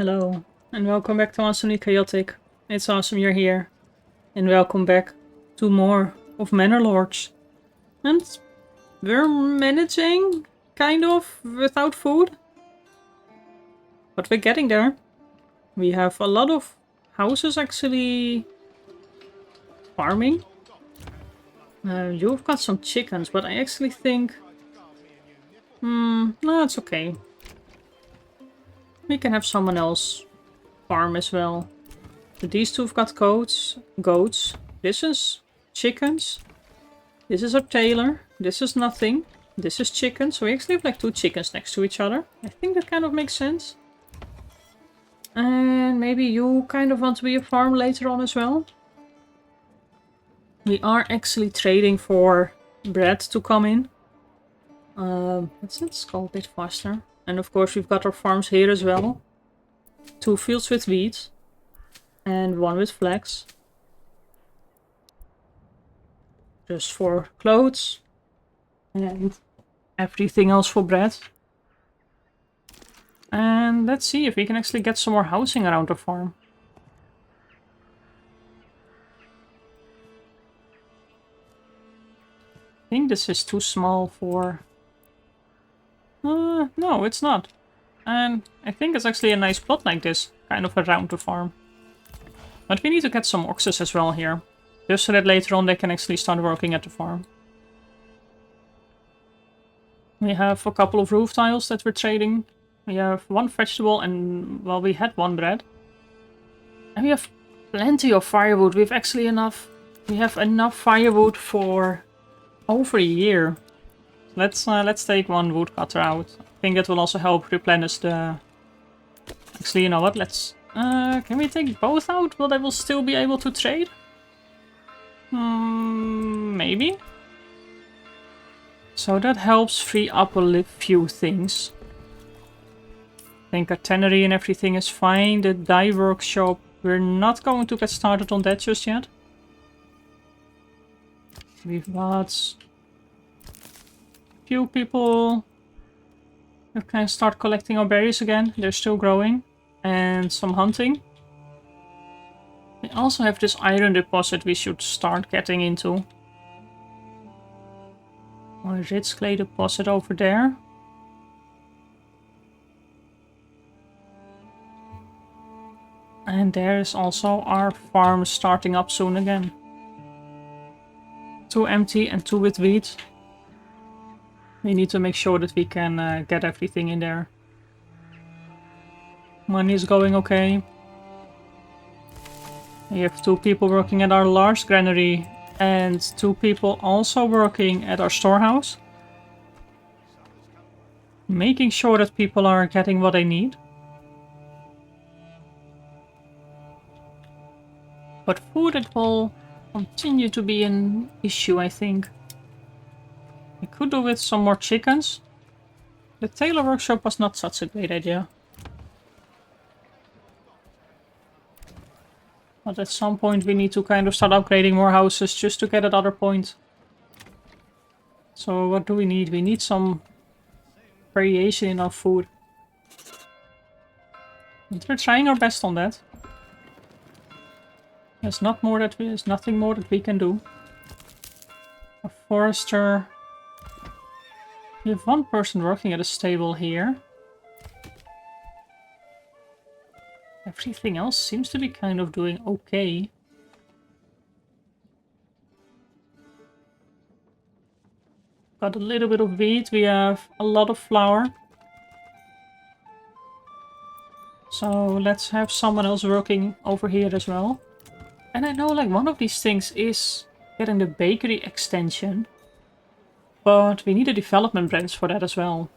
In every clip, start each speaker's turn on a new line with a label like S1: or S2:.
S1: Hello, and welcome back to Awesomely Chaotic. It's awesome you're here. And welcome back to more of Manor Lords. And we're managing, kind of, without food. But we're getting there. We have a lot of houses actually farming. You've got some chickens, but I actually think... no, it's okay. We can have someone else farm as well. But these two have got goats. This is chickens. This is our tailor. This is nothing. This is chicken. So we actually have like two chickens next to each other. I think that kind of makes sense. And maybe you kind of want to be a farm later on as well. We are actually trading for bread to come in. Let's go a bit faster. And of course we've got our farms here as well. 2 fields with wheat. And 1 with flax. Just for clothes. And everything else for bread. And let's see if we can actually get some more housing around the farm. I think this is too small for... no, it's not. And I think it's actually a nice plot like this, kind of around the farm. But we need to get some oxes as well here. Just so that later on they can actually start working at the farm. We have a couple of roof tiles that we're trading. We have 1 vegetable and, well, we had 1 bread. And we have plenty of firewood. We have enough firewood for over a year. Let's take 1 woodcutter out. I think that will also help replenish the... Actually, you know what? Can we take both out? Will they will still be able to trade? Maybe. So that helps free up a few things. I think our tannery and everything is fine. The dye workshop, we're not going to get started on that just yet. We've got few people who can start collecting our berries again. They're still growing. And some hunting. We also have this iron deposit we should start getting into. A rich clay deposit over there. And there's also our farm starting up soon again. 2 empty and 2 with wheat. We need to make sure that we can get everything in there. Money is going okay. We have 2 people working at our large granary and 2 people also working at our storehouse. Making sure that people are getting what they need. But food, it will continue to be an issue, I think. We could do with some more chickens. The tailor workshop was not such a great idea. But at some point we need to kind of start upgrading more houses just to get at other point. So what do we need? We need some variation in our food. And we're trying our best on that. There's nothing more that we can do. A forester. We have 1 person working at a stable here. Everything else seems to be kind of doing okay. Got a little bit of wheat. We have a lot of flour. So let's have someone else working over here as well. And I know like one of these things is getting the bakery extension. But we need a development branch for that as well.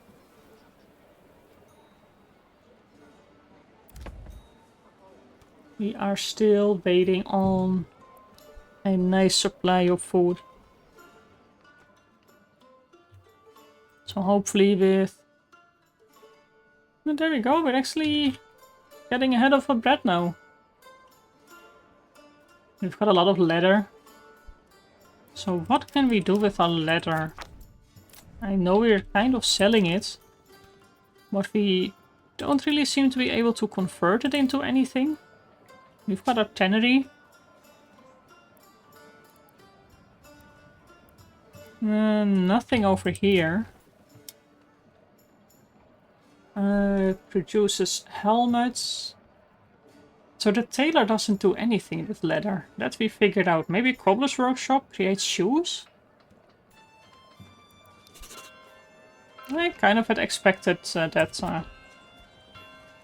S1: We are still waiting on a nice supply of food. So hopefully with... There we go, we're actually getting ahead of our bread now. We've got a lot of leather. So what can we do with our leather? I know we're kind of selling it. But we don't really seem to be able to convert it into anything. We've got a tannery. Nothing over here. Produces helmets. So the tailor doesn't do anything with leather. That we figured out. Maybe Cobbler's Workshop creates shoes? I kind of had expected that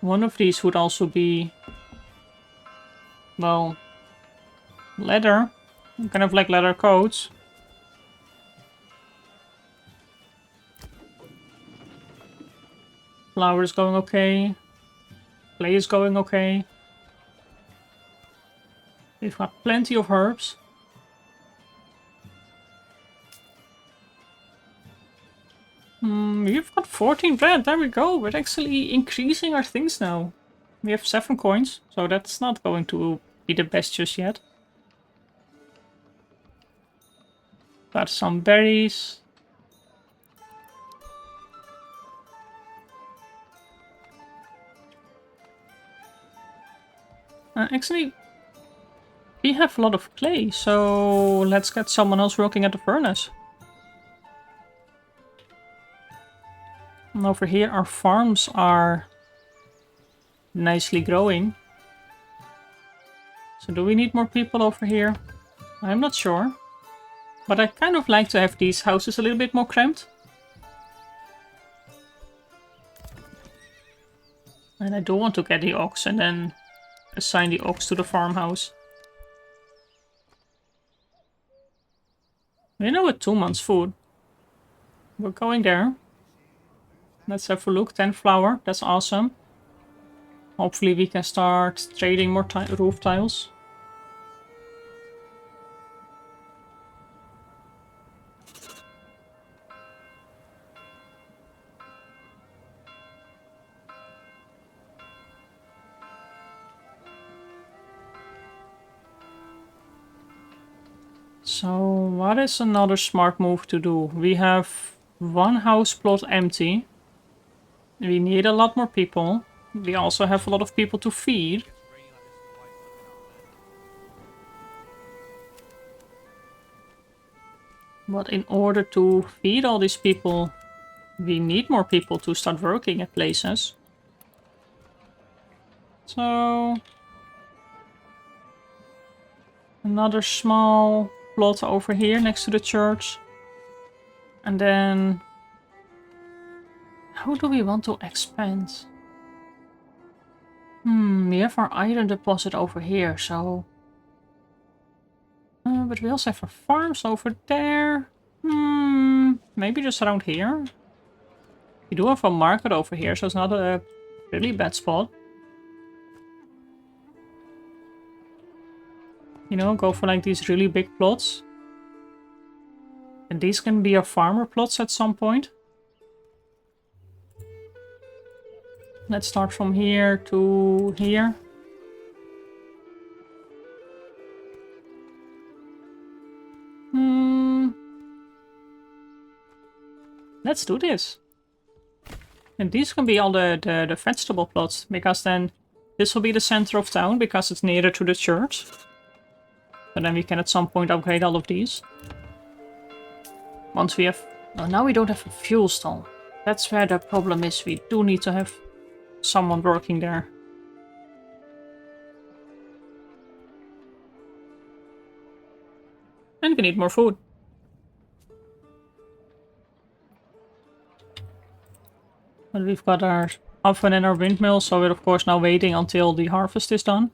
S1: one of these would also be, well, leather. Kind of like leather coats. Flour is going okay. Clay is going okay. We've got plenty of herbs. We've got 14 bread. There we go. We're actually increasing our things now. We have 7 coins, so that's not going to be the best just yet. Got some berries. Actually, we have a lot of clay, so let's get someone else working at the furnace. And over here our farms are nicely growing. So do we need more people over here? I'm not sure. But I kind of like to have these houses a little bit more cramped. And I do want to get the ox and then assign the ox to the farmhouse. We know with 2 months food. We're going there. Let's have a look. 10 flour. That's awesome. Hopefully we can start trading more roof tiles. So what is another smart move to do? We have 1 house plot empty. We need a lot more people. We also have a lot of people to feed. But in order to feed all these people, we need more people to start working at places. So another small plot over here next to the church. And then how do we want to expand? We have our iron deposit over here, so... but we also have our farms over there. Maybe just around here. We do have a market over here, so it's not a really bad spot. You know, go for like these really big plots. And these can be our farmer plots at some point. Let's start from here to here. Let's do this. And these can be all the vegetable plots, because then this will be the center of town, because it's nearer to the church. But then we can at some point upgrade all of these. Once we have... Oh, now we don't have a fuel stall. That's where the problem is. We do need to have someone working there. And we need more food. But we've got our oven and our windmill, so we're of course now waiting until the harvest is done.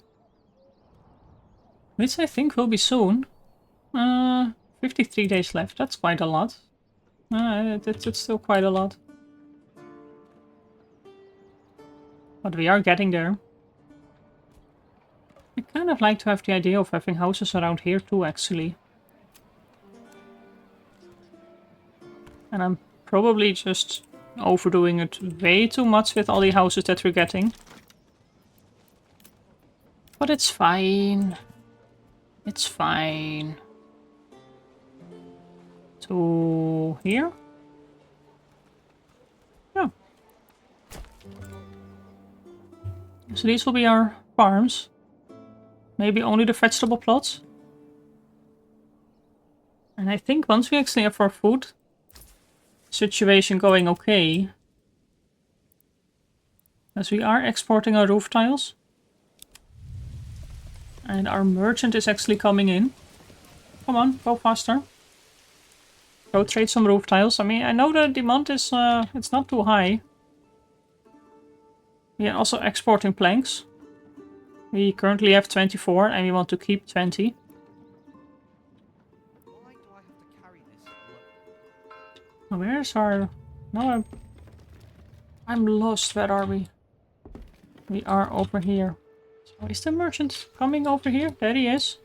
S1: Which I think will be soon. 53 days left, that's quite a lot. It's still quite a lot. But we are getting there. I kind of like to have the idea of having houses around here too, actually. And I'm probably just overdoing it way too much with all the houses that we're getting. But it's fine. It's fine. To here? Yeah. So these will be our farms. Maybe only the vegetable plots. And I think once we actually have our food situation going okay, as we are exporting our roof tiles, and our merchant is actually coming in. Come on, go faster. Go trade some roof tiles. I mean, I know the demand is, it's not too high. We are also exporting planks. We currently have 24 and we want to keep 20.
S2: Why do I have to carry this?
S1: Where's our... No, I'm lost. Where are we? We are over here. So is the merchant coming over here? There he is.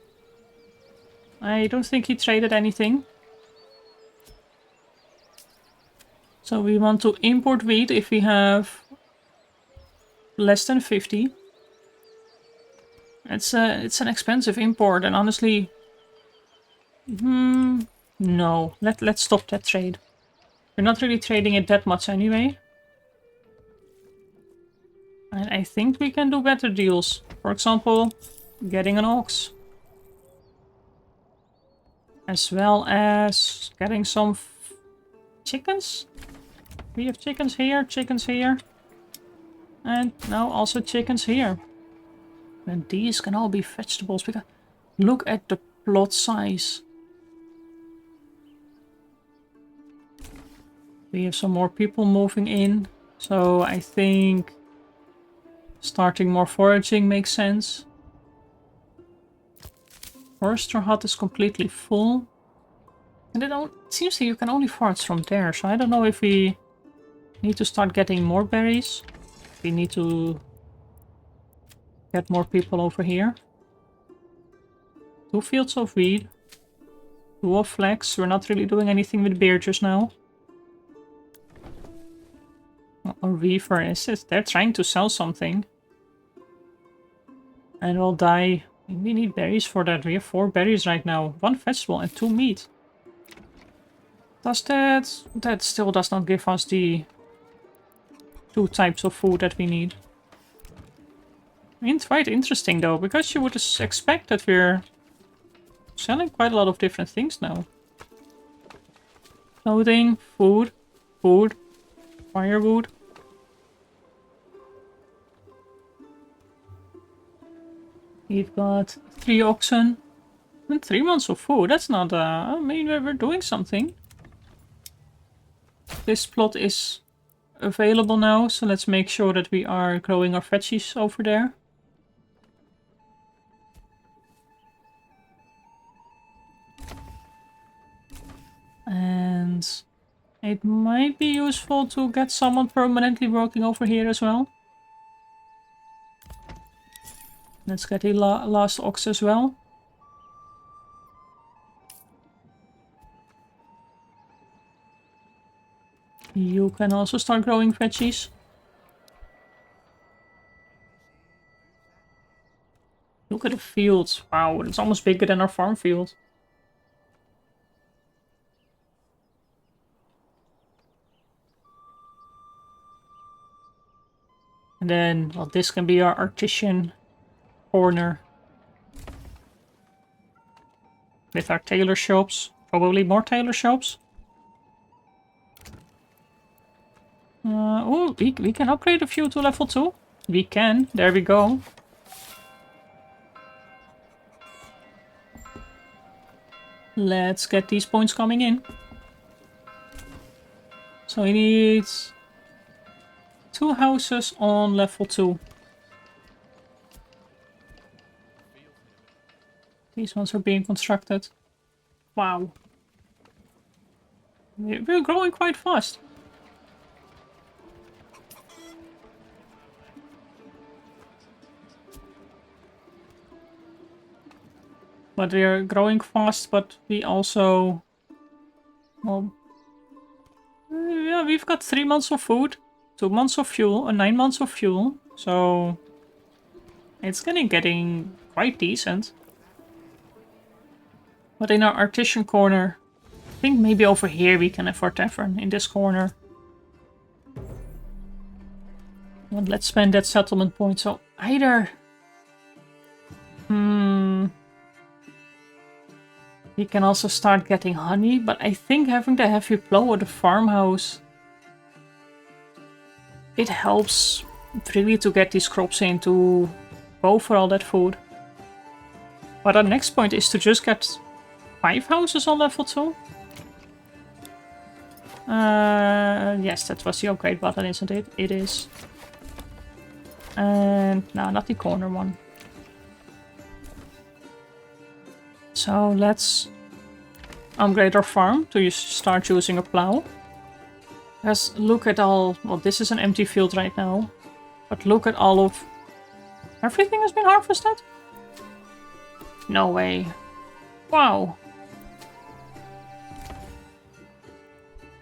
S1: I don't think he traded anything. So we want to import wheat if we have less than 50. It's an expensive import, and honestly, no. Let's stop that trade. We're not really trading it that much anyway. And I think we can do better deals. For example, getting an ox. As well as getting some chickens. We have chickens here, and now also chickens here. And these can all be vegetables because look at the plot size. We have some more people moving in, so I think starting more foraging makes sense. Forester hut is completely full. And it seems that you can only forage from there, so I don't know if we need to start getting more berries. We need to get more people over here. 2 fields of wheat. 2 of flax. We're not really doing anything with beer just now. Or weaver is it? They're trying to sell something. And we'll die. We need berries for that. We have 4 berries right now. 1 vegetable and 2 meat. Does that... That still does not give us the 2 types of food that we need. I mean, it's quite interesting though, because you would expect that we're selling quite a lot of different things now. Clothing, food, firewood. We've got 3 oxen and 3 months of food. That's not, I mean, we're doing something. This plot is available now, so let's make sure that we are growing our veggies over there. And it might be useful to get someone permanently working over here as well. Let's get the last ox as well. You can also start growing veggies. Look at the fields. Wow, it's almost bigger than our farm field. And then, well, this can be our artisan corner. With our tailor shops. Probably more tailor shops. Oh, we can upgrade a few to level 2. We can. There we go. Let's get these points coming in. So we need 2 houses on level 2. These ones are being constructed. Wow. We're growing quite fast. But we are growing fast, but we also... Well... Yeah, we've got 3 months of food, 2 months of fuel, and 9 months of fuel. So... It's getting quite decent. But in our artisan corner... I think maybe over here we can afford tavern, in this corner. And let's spend that settlement point. So either. We can also start getting honey, but I think having the heavy plow at the farmhouse, it helps really to get these crops in to go for all that food. But our next point is to just get 5 houses on level 2. Yes, that was the upgrade button, isn't it? It is. And no, not the corner one. So let's upgrade our farm to start using a plow. Let's look at all... Well, this is an empty field right now. But look at all of... Everything has been harvested? No way. Wow.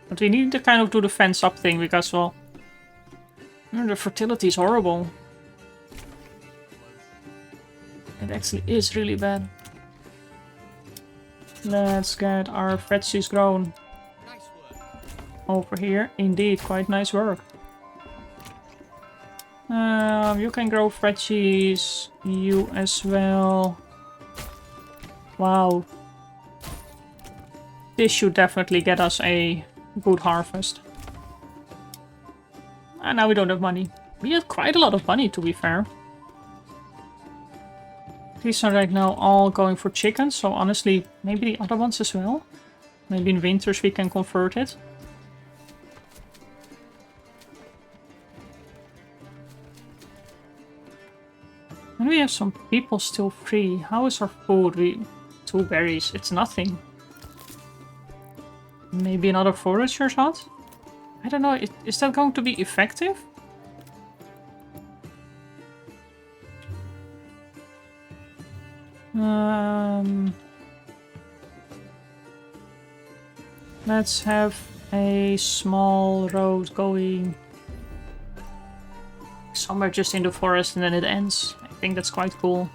S1: But we need to kind of do the fence up thing because, well... The fertility is horrible. It actually is really bad. Let's get our veggies grown.
S2: Nice work.
S1: Over here. Indeed, quite nice work. You can grow veggies. You as well. Wow. This should definitely get us a good harvest. And now we don't have money. We had quite a lot of money, to be fair. These are right now all going for chickens, so honestly, maybe the other ones as well. Maybe in winters we can convert it. And we have some people still free. How is our food? 2 berries, it's nothing. Maybe another forager's hut? I don't know, is that going to be effective? Let's have a small road going somewhere just in the forest and then it ends. I think that's quite cool.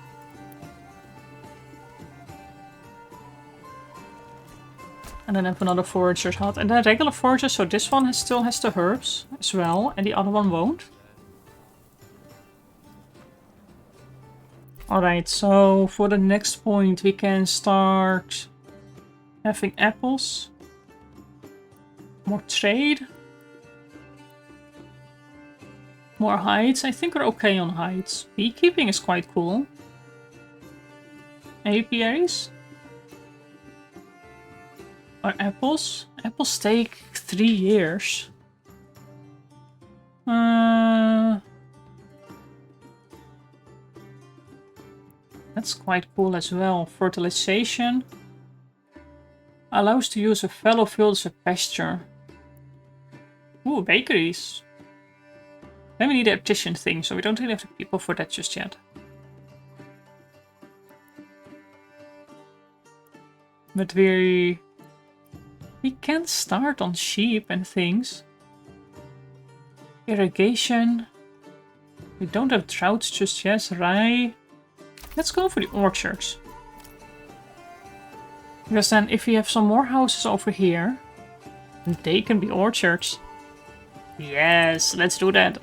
S1: And then have another forager's hut. And then regular forager, so this one still has the herbs as well, and the other one won't. Alright, so for the next point we can start having apples. More trade. More hides. I think we're okay on hides. Beekeeping is quite cool. Apiaries. Or apples. Apples take 3 years. That's quite cool as well. Fertilization. Allows to use a fallow field as a pasture. Ooh, bakeries. Then we need the optician thing, so we don't really have the people for that just yet. But we can start on sheep and things. Irrigation. We don't have droughts just yet. Rye. Let's go for the orchards. Because then if we have some more houses over here, they can be orchards. Yes, let's do that.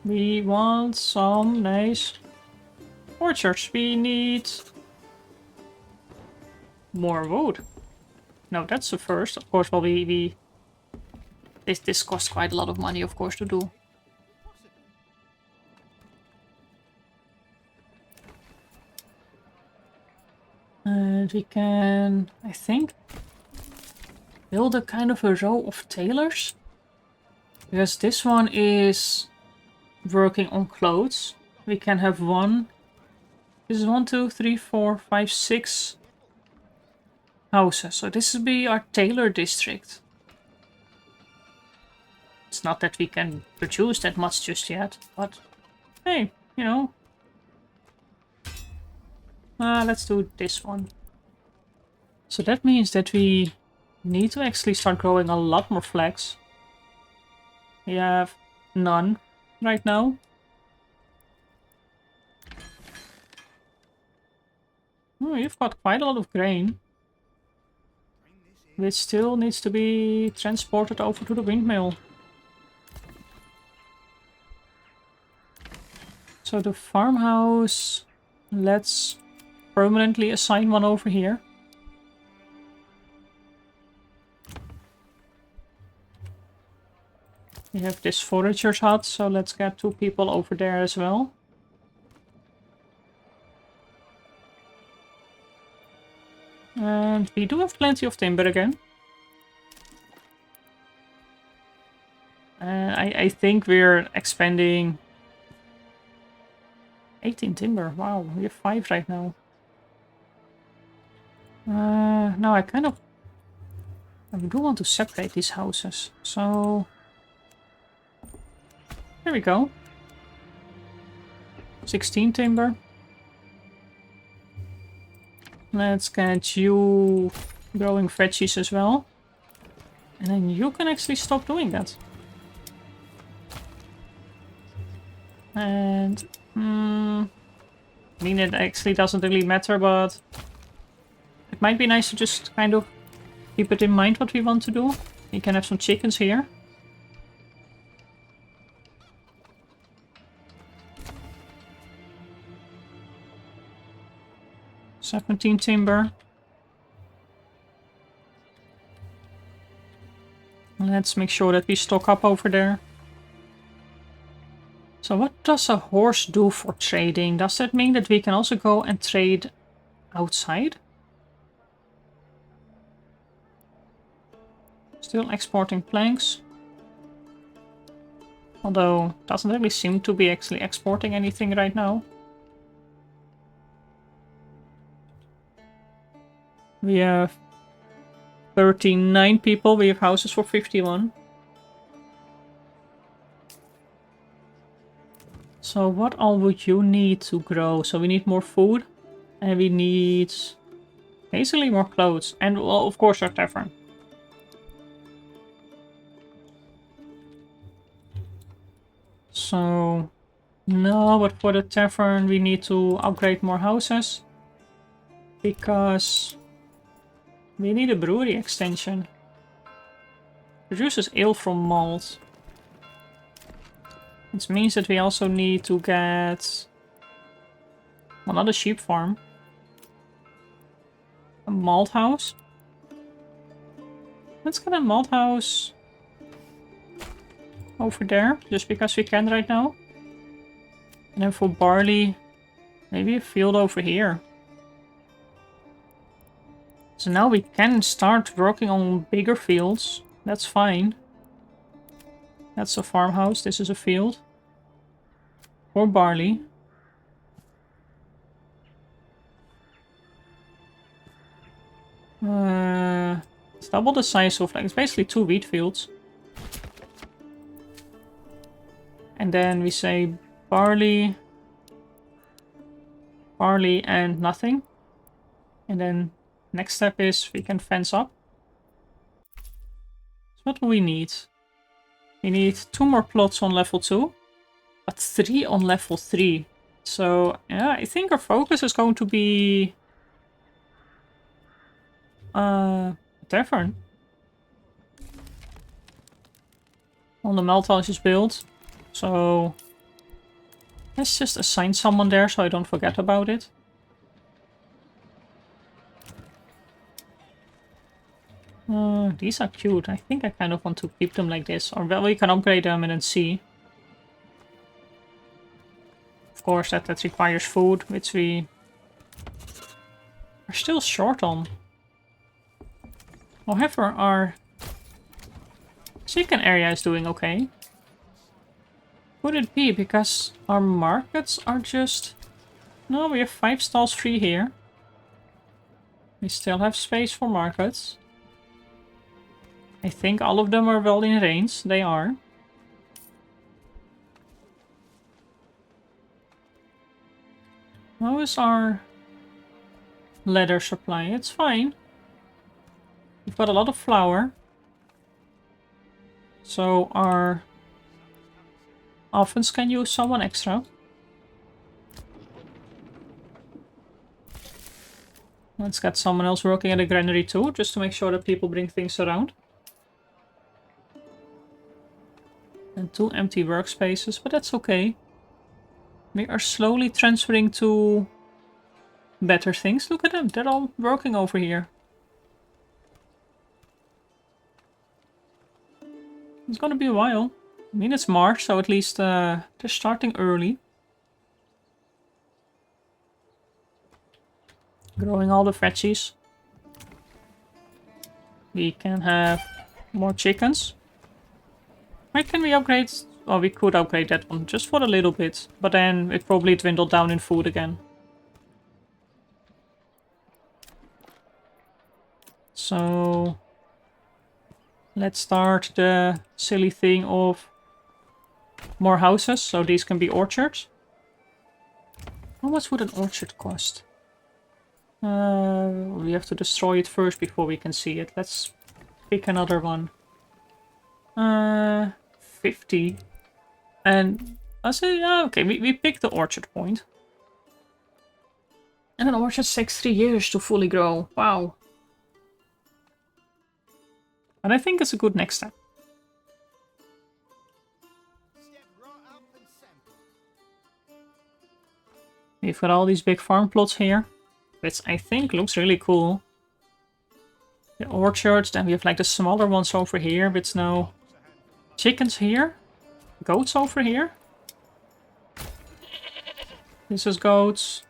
S1: We want some nice orchards. We need more wood. No, that's the first. Of course, well, this costs quite a lot of money, of course, to do. And we can, I think, build a kind of a row of tailors. Because this one is working on clothes. We can have one. This is 1, 2, 3, 4, 5, 6 houses. So this will be our tailor district. It's not that we can produce that much just yet, but hey, you know. Let's do this one. So that means that we need to actually start growing a lot more flax. We have none right now. Oh, you've got quite a lot of grain, which still needs to be transported over to the windmill. So the farmhouse, let's permanently assign one over here. We have this forager's hut, so let's get 2 people over there as well. And we do have plenty of timber again. I think we're expanding 18 timber. Wow, we have 5 right now. No, I do want to separate these houses. So there we go. 16 timber. Let's get you growing veggies as well. And then you can actually stop doing that. And I mean, it actually doesn't really matter, but it might be nice to just kind of keep it in mind what we want to do. You can have some chickens here. $17 timber. Let's make sure that we stock up over there. So what does a horse do for trading? Does that mean that we can also go and trade outside? Still exporting planks. Although, doesn't really seem to be actually exporting anything right now. We have 39 people. We have houses for 51. So what all would you need to grow? So we need more food. And we need basically more clothes. And well, of course our tavern. So no, but for the tavern we need to upgrade more houses. Because we need a brewery extension. Produces ale from malt. Which means that we also need to get another sheep farm. A malt house. Let's get a malt house over there, just because we can right now. And then for barley, maybe a field over here. So now we can start working on bigger fields. That's fine. That's a farmhouse. This is a field. For barley. It's double the size of, like, it's basically 2 wheat fields. And then we say barley. Barley and nothing. And then next step is we can fence up. So what do we need? We need 2 more plots on level 2. But 3 on level 3. So yeah, I think our focus is going to be tavern. On the malt house is built. So let's just assign someone there so I don't forget about it. These are cute. I think I kind of want to keep them like this. Or well, we can upgrade them and then see. Of course, that requires food, which we are still short on. However, our chicken area is doing okay. Could it be because our markets are just... No, we have 5 stalls free here. We still have space for markets. I think all of them are well in range. They are. How is our leather supply? It's fine. We've got a lot of flour. So our ovens can use someone extra. Let's get someone else working at a granary too, just to make sure that people bring things around. And 2 empty workspaces, but that's okay. We are slowly transferring to better things. Look at them, they're all working over here. It's gonna be a while. I mean, it's March, so at least they're starting early. Growing all the veggies. We can have more chickens. Why can we upgrade? Oh, we could upgrade that one just for a little bit. But then it probably dwindled down in food again. So let's start the silly thing of more houses. So these can be orchards. How much would an orchard cost? We have to destroy it first before we can see it. Let's pick another one. 50. And I say, okay, we picked the orchard point. And an orchard takes 3 years to fully grow. Wow. And I think it's a good next step. We've got all these big farm plots here, which I think looks really cool. The orchards, then we have like the smaller ones over here, with no chickens here. Goats over here. This is goats.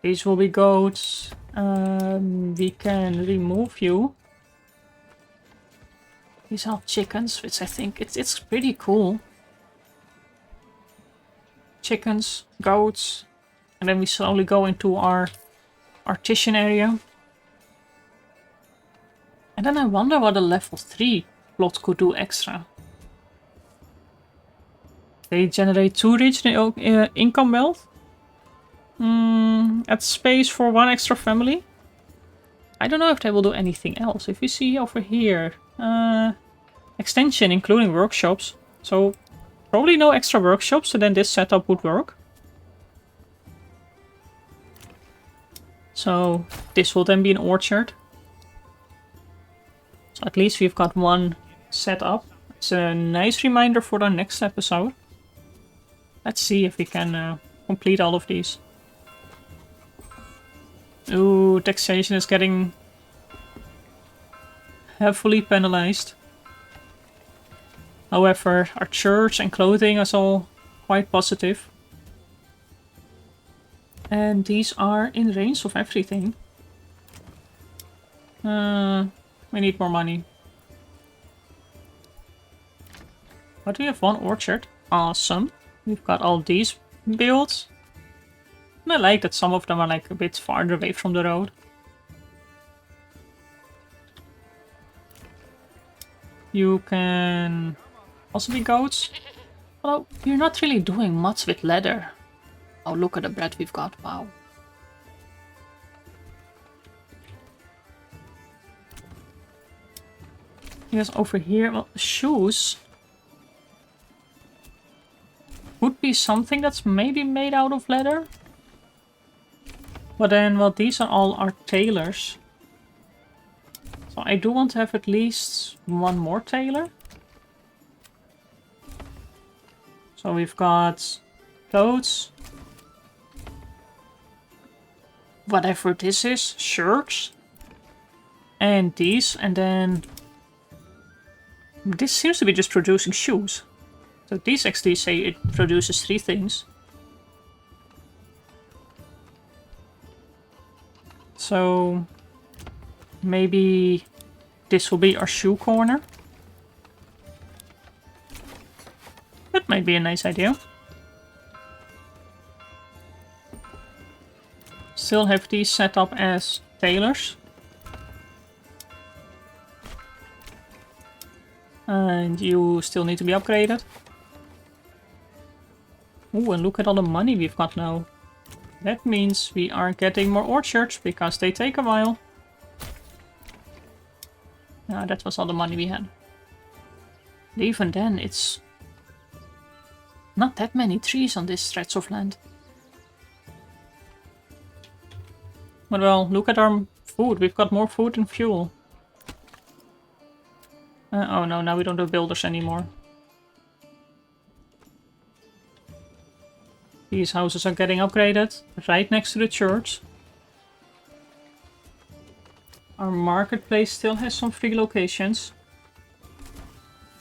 S1: These will be goats. We can remove you. These are chickens, which I think it's pretty cool. Chickens, goats, and then we slowly go into our artisan area. And then I wonder what a level 3 plot could do extra. They generate 2 regional income wealth. Add space for 1 extra family. I don't know if they will do anything else. If you see over here, extension including workshops. So probably no extra workshops, so then this setup would work. So this will then be an orchard. So at least we've got 1 set up. It's a nice reminder for our next episode. Let's see if we can complete all of these. Ooh, taxation is getting heavily penalized. However, our church and clothing is all quite positive. And these are in range of everything. We need more money. But we have 1 orchard. Awesome. We've got all these built. And I like that some of them are like a bit farther away from the road. You can also be goats. Although we're not really doing much with leather. Oh, look at the bread we've got. Wow. Yes, over here. Well, shoes would be something that's maybe made out of leather. But then, well, these are all our tailors. So I do want to have at least 1 more tailor. So we've got clothes. Whatever this is, shirts. And these, and then this seems to be just producing shoes. So these actually say it produces 3 things. So maybe this will be our shoe corner. That might be a nice idea. Still have these set up as tailors. And you still need to be upgraded. Ooh, and look at all the money we've got now. That means we are getting more orchards, because they take a while. That was all the money we had. Even then, it's not that many trees on this stretch of land. But well, look at our food. We've got more food and fuel. Oh no, now we don't do builders anymore. These houses are getting upgraded right next to the church. Our marketplace still has some free locations.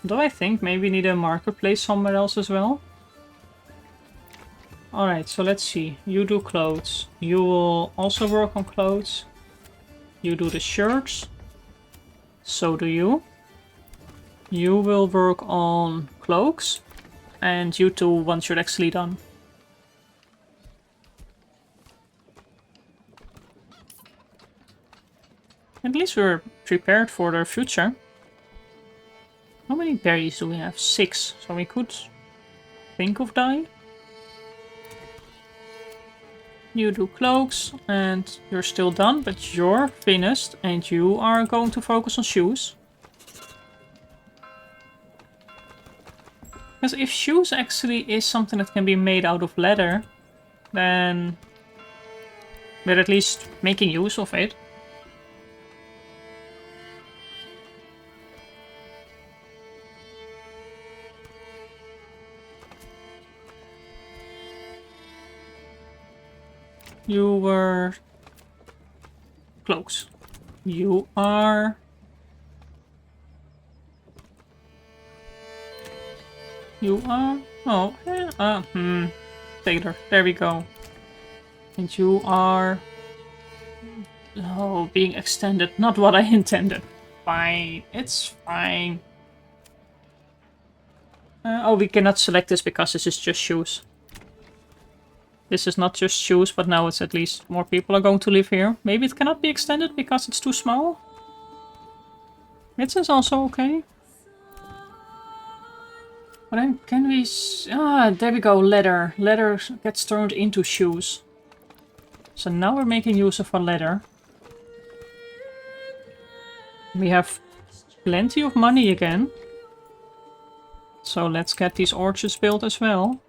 S1: Though I think maybe we need a marketplace somewhere else as well. Alright, so let's see. You do clothes. You will also work on clothes. You do the shirts. So do you. You will work on cloaks. And you two once you're actually done. At least we're prepared for the future. How many berries do we have? 6. So we could think of dye. You do cloaks and you're still done, but you're finished and you are going to focus on shoes. Because if shoes actually is something that can be made out of leather, then we're at least making use of it. You were cloaks. You are oh Taylor. There we go. And you are being extended. Not what I intended. Fine. It's fine. Oh, we cannot select this because this is just shoes. This is not just shoes, but now it's at least more people are going to live here. Maybe it cannot be extended because it's too small. This is also okay. But then can we... there we go, leather. Leather gets turned into shoes. So now we're making use of our leather. We have plenty of money again. So let's get these orchards built as well.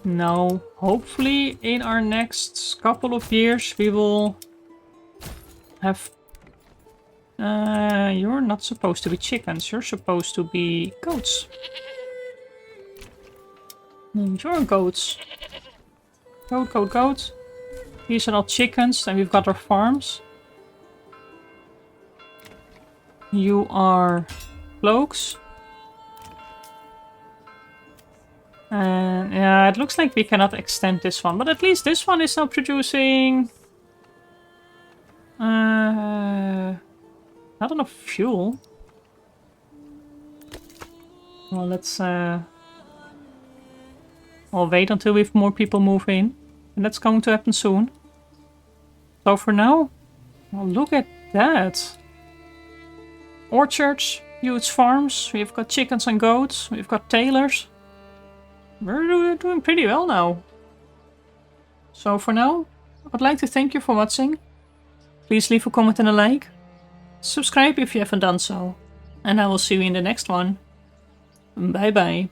S1: Now, hopefully in our next couple of years we will have... you're not supposed to be chickens, you're supposed to be goats. You're goats. Goat, goat, goat. These are all chickens, and we've got our farms. You are cloaks. And yeah, it looks like we cannot extend this one, but at least this one is now producing not enough fuel. Well, let's I'll wait until we have more people move in, and that's going to happen soon. So for now, well, look at that. Orchards, huge farms, we've got chickens and goats, we've got tailors. We're doing pretty well now. So for now, I'd like to thank you for watching. Please leave a comment and a like. Subscribe if you haven't done so. And I will see you in the next one. Bye bye.